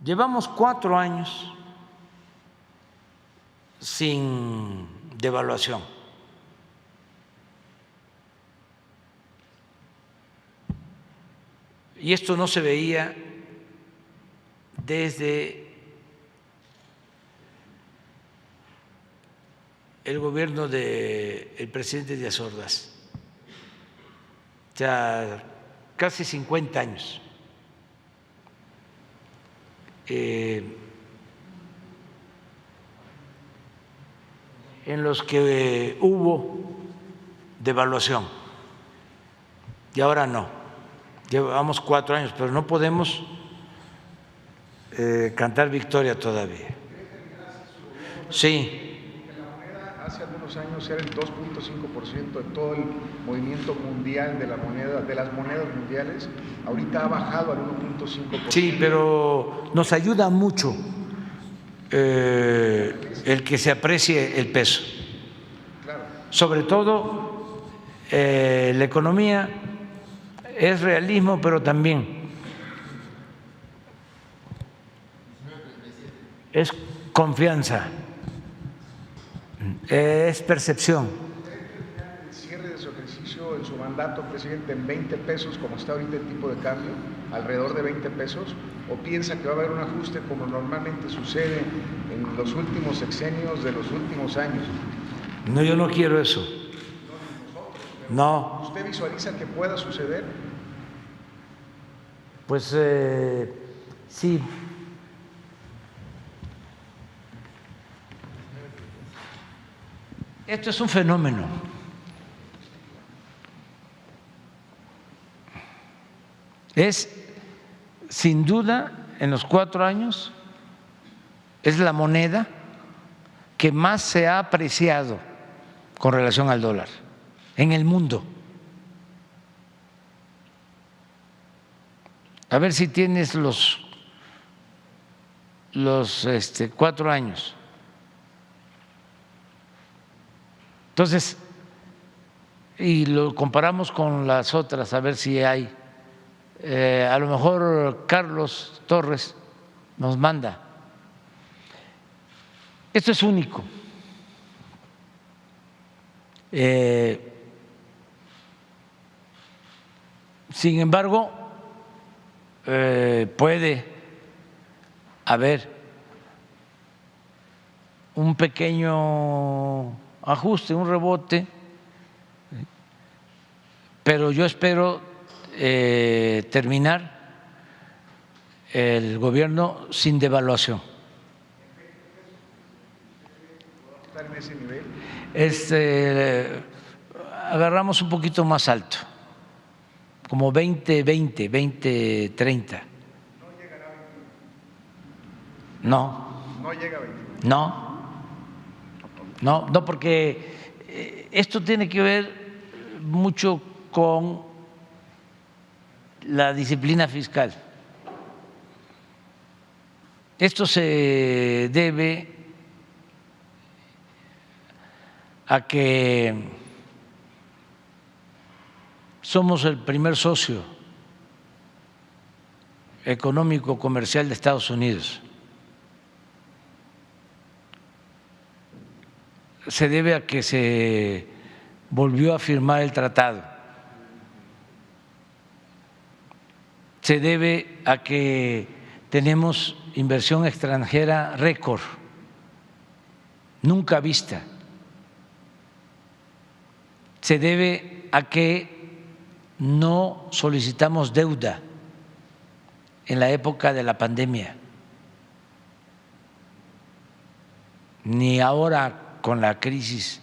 Llevamos 4 años sin devaluación. Y esto no se veía desde el gobierno del presidente Díaz Ordaz, ya casi 50 años. En los que hubo devaluación y ahora no. Llevamos 4 años, pero no podemos cantar victoria todavía. Sí. Hace algunos años era el 2.5% de todo el movimiento mundial de la moneda, de las monedas mundiales. Ahorita ha bajado al 1.5%. Sí, pero nos ayuda mucho el que se aprecie el peso. Claro. Sobre todo la economía es realismo, pero también es confianza. Es percepción. El cierre de su ejercicio en su mandato, presidente, en 20 pesos, como está ahorita el tipo de cambio, alrededor de 20 pesos, o piensa que va a haber un ajuste como normalmente sucede en los últimos sexenios de los últimos años? No, yo no quiero eso. No. ¿Usted visualiza que pueda suceder? Pues sí. Esto es un fenómeno. Es, sin duda, en los 4 años, es la moneda que más se ha apreciado con relación al dólar en el mundo. A ver si tienes los 4 años. Entonces, y lo comparamos con las otras, a ver si hay. A lo mejor Carlos Torres nos manda. Esto es único. Sin embargo, puede haber un pequeño ajuste, un rebote, pero yo espero terminar el gobierno sin devaluación. ¿Estar en ese nivel? Agarramos un poquito más alto, como 20-20, 20-30. ¿No llegará a 20? No. ¿No llega a 20? No. No, porque esto tiene que ver mucho con la disciplina fiscal. Esto se debe a que somos el primer socio económico comercial de Estados Unidos. Se debe a que se volvió a firmar el tratado. Se debe a que tenemos inversión extranjera récord, nunca vista. Se debe a que no solicitamos deuda en la época de la pandemia, ni ahora con la crisis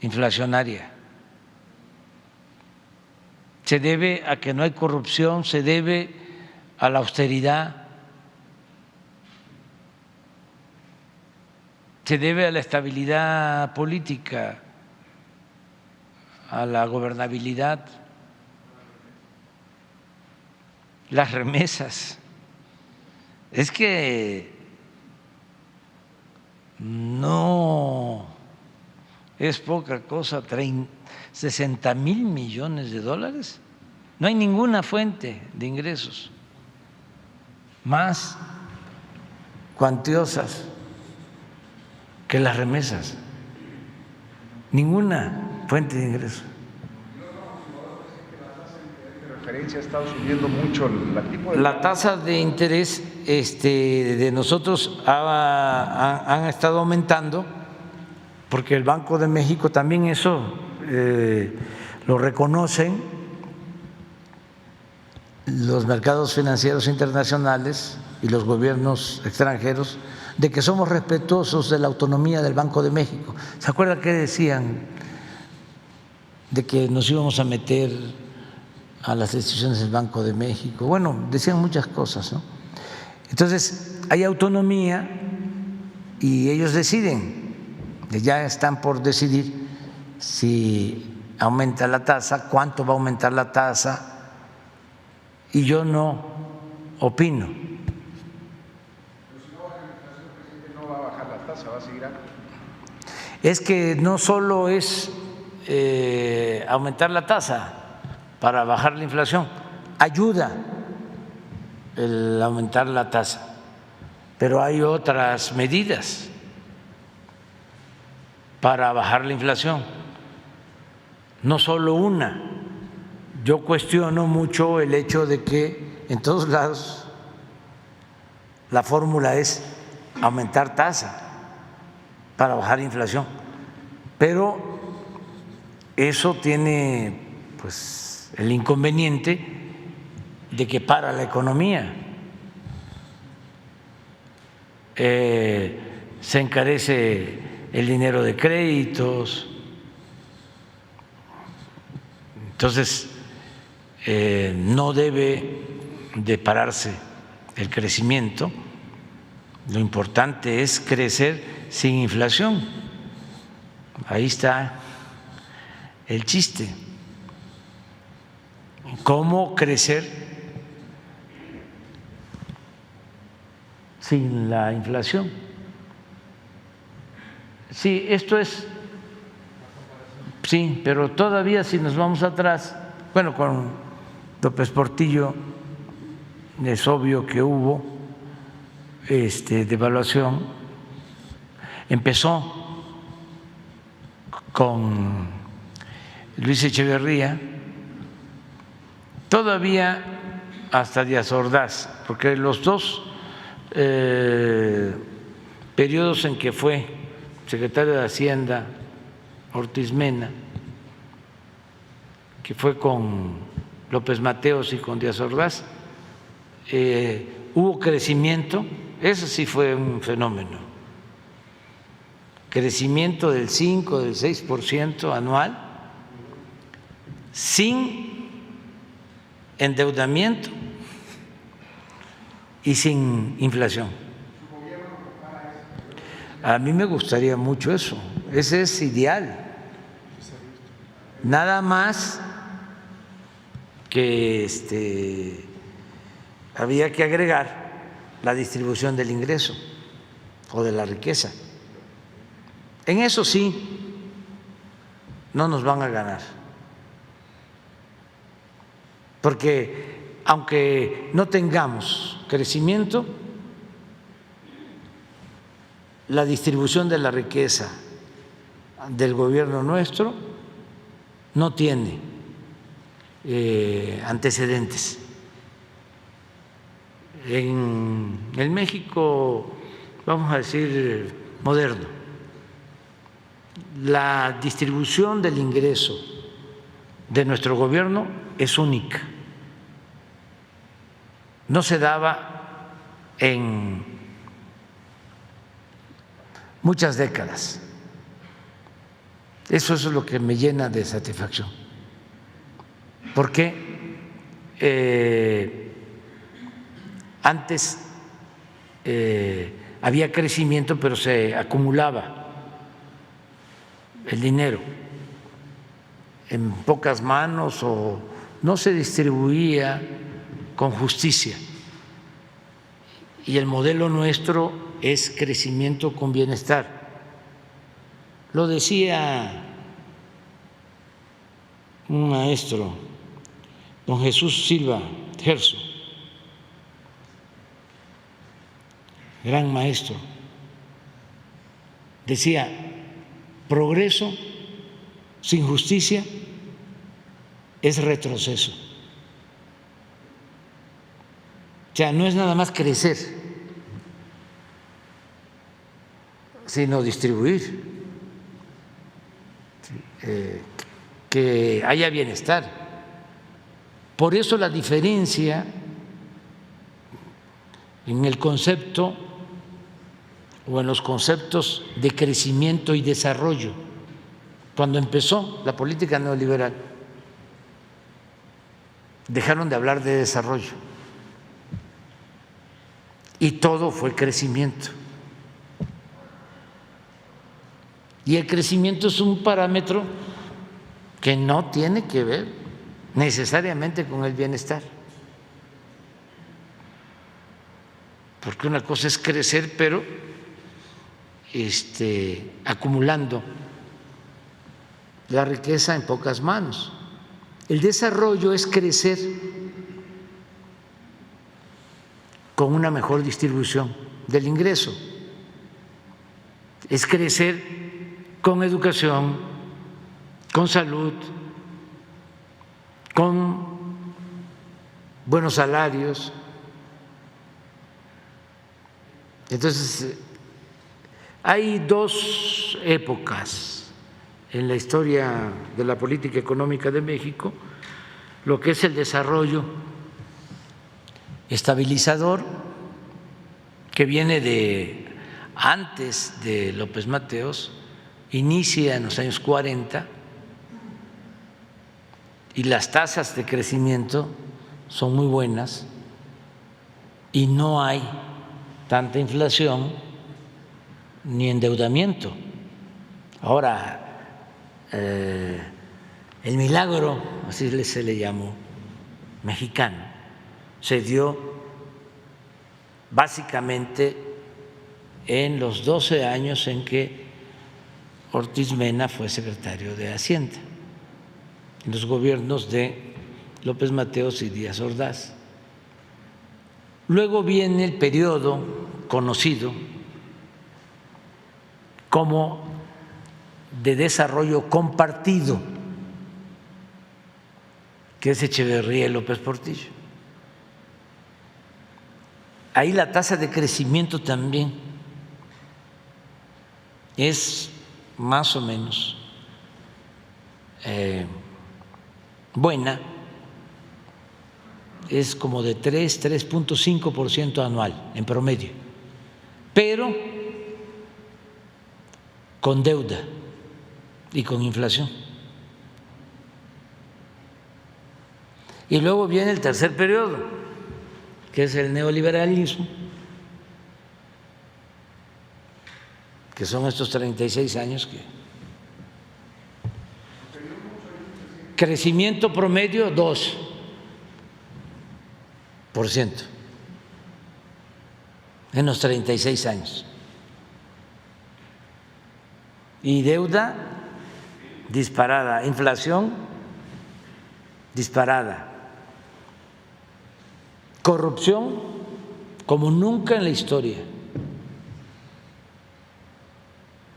inflacionaria. Se debe a que no hay corrupción, se debe a la austeridad, se debe a la estabilidad política, a la gobernabilidad, las remesas. Es que no es poca cosa, 60,000 millones de dólares. No hay ninguna fuente de ingresos más cuantiosas que las remesas. Ninguna fuente de ingreso. La referencia ha estado subiendo mucho la tasa de interés de nosotros han estado aumentando, porque el Banco de México también eso lo reconocen los mercados financieros internacionales y los gobiernos extranjeros, de que somos respetuosos de la autonomía del Banco de México. ¿Se acuerdan qué decían? De que nos íbamos a meter a las decisiones del Banco de México. Bueno, decían muchas cosas, ¿no? Entonces, hay autonomía y ellos deciden, ya están por decidir si aumenta la tasa, cuánto va a aumentar la tasa, y yo no opino. No va a bajar la tasa, va a seguir alta. Es que no solo es aumentar la tasa para bajar la inflación, ayuda el aumentar la tasa, pero hay otras medidas para bajar la inflación, no solo una. Yo cuestiono mucho el hecho de que en todos lados la fórmula es aumentar tasa para bajar inflación, pero eso tiene pues el inconveniente de que para la economía, se encarece el dinero de créditos, entonces no debe de pararse el crecimiento. Lo importante es crecer sin inflación. Ahí está el chiste. ¿Cómo crecer sin la inflación? Sí, esto es, sí, pero todavía si nos vamos atrás, bueno, con López Portillo es obvio que hubo devaluación. Empezó con Luis Echeverría, todavía hasta Díaz Ordaz, porque los dos periodos en que fue secretario de Hacienda Ortiz Mena, que fue con López Mateos y con Díaz Ordaz, hubo crecimiento, eso sí fue un fenómeno, crecimiento del 5, del 6% anual, sin endeudamiento y sin inflación. A mí me gustaría mucho eso, ese es ideal. Nada más que había que agregar la distribución del ingreso o de la riqueza. En eso sí, no nos van a ganar, porque aunque no tengamos crecimiento, la distribución de la riqueza del gobierno nuestro no tiene antecedentes. En el México, vamos a decir, moderno, la distribución del ingreso de nuestro gobierno es única. No se daba en muchas décadas. Eso es lo que me llena de satisfacción, porque antes había crecimiento, pero se acumulaba el dinero en pocas manos o no se distribuía con justicia. Y el modelo nuestro es crecimiento con bienestar. Lo decía un maestro, don Jesús Silva Gerso, gran maestro, decía, progreso sin justicia es retroceso. O sea, no es nada más crecer, sino distribuir, que haya bienestar. Por eso la diferencia en el concepto o en los conceptos de crecimiento y desarrollo. Cuando empezó la política neoliberal, dejaron de hablar de desarrollo y todo fue crecimiento. Y el crecimiento es un parámetro que no tiene que ver necesariamente con el bienestar. Porque una cosa es crecer, pero acumulando la riqueza en pocas manos. El desarrollo es crecer con una mejor distribución del ingreso, es crecer con educación, con salud, con buenos salarios. Entonces, hay dos épocas en la historia de la política económica de México: lo que es el desarrollo estabilizador, que viene de antes de López Mateos, inicia en los años 40, y las tasas de crecimiento son muy buenas y no hay tanta inflación ni endeudamiento. Ahora, el milagro, así se le llamó, mexicano, se dio básicamente en los 12 años en que Ortiz Mena fue secretario de Hacienda, en los gobiernos de López Mateos y Díaz Ordaz. Luego viene el periodo conocido como de desarrollo compartido, que es Echeverría y López Portillo. Ahí la tasa de crecimiento también es más o menos buena, es como de 3.5% anual en promedio, pero con deuda y con inflación. Y luego viene el tercer periodo, que es el neoliberalismo, que son estos 36 años que crecimiento promedio 2% en los 36 años. Y deuda disparada, inflación disparada, corrupción como nunca en la historia.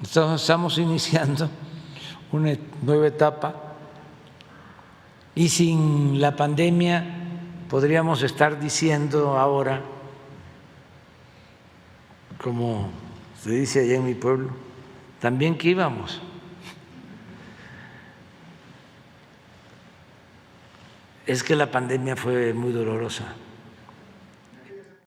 Estamos iniciando una nueva etapa y sin la pandemia podríamos estar diciendo ahora, como se dice allá en mi pueblo, también que íbamos. Es que la pandemia fue muy dolorosa.